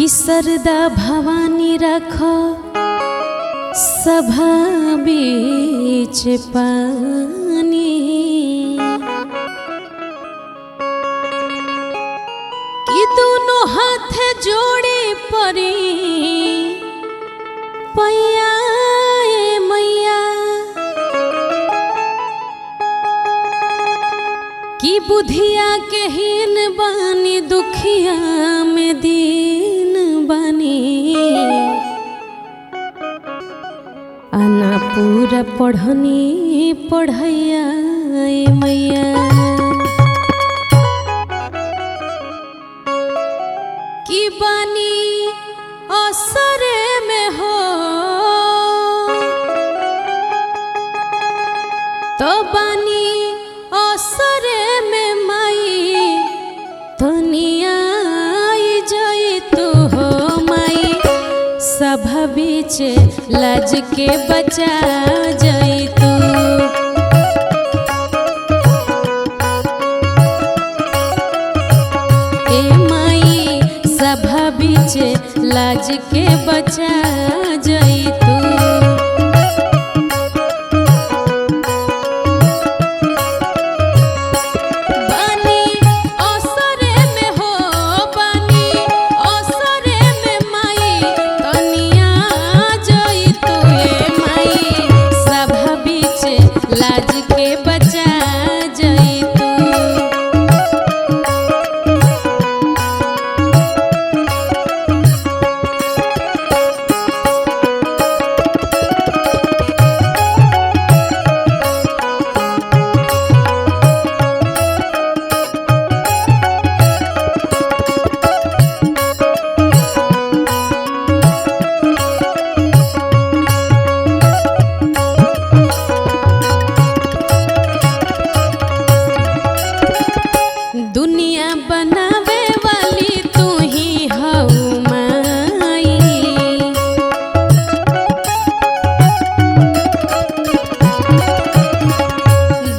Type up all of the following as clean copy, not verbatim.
कि सरदा भवानी रखो सभा बीच पानी, कि दोनों हाथ जोड़े परी पैया मैया, कि बुधिया के हीन बानी दुखिया में दीन बानी, आना पूरा पढ़नी पढ़ैया मैया, कि बानी असरे में हो तो बानी असरे में माई तनिया जाई तू हो माई, सभा बीच लाज के बचा जाई तू, ए माई सभा बीच लाज के बचा जाई तू। दुनिया बनावे वाली तू ही हऊ माई,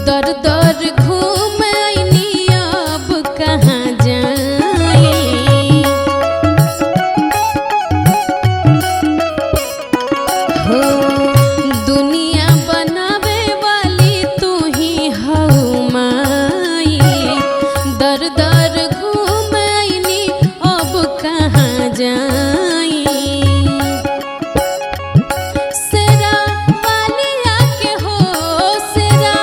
दर दर घूम आईनी अब कहाँ जाई, हो दुनिया बनावे वाली तू ही हऊ माई, दर दर घूम आईनी अब कहाँ जाई, सेरा वालिया के हो सेरा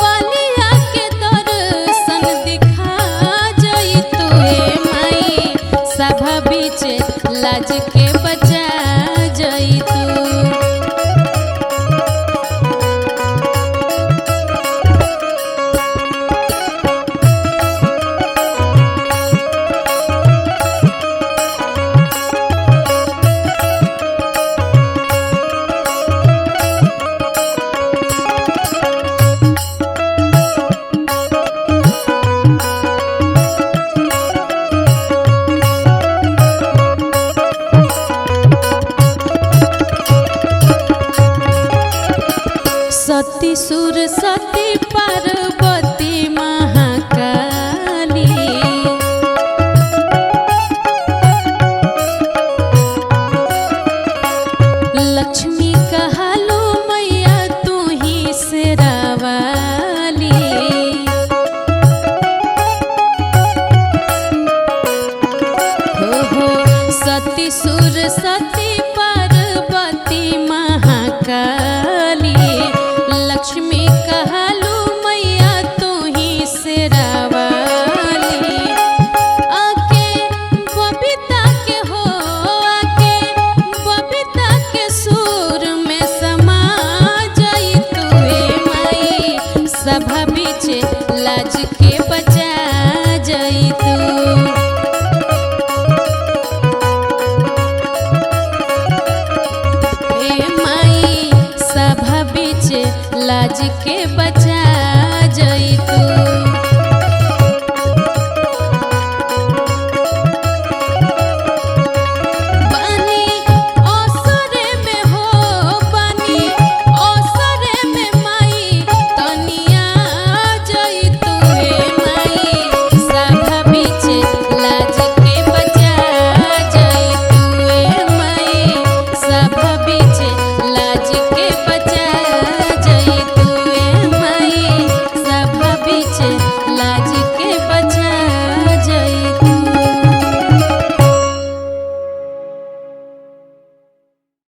वालिया के दर्शन दिखा जाई तू ए माई, सभा बीच लाज के बचा जाई तू। सती सुर सती पार्वती महाकाली, लक्ष्मी कहलो मैया तू ही शेरावाली, हो सती सुर सती पार्वती महाकाली, लक्ष्मी कहलो मैया तू ही शेरावाली, आके बबीता के हो आके बबीता के सुर में समा जाई तू ए माई, सभा बीच लाज के बचा जाई तू, ए माई सभा बीच लाज के बचा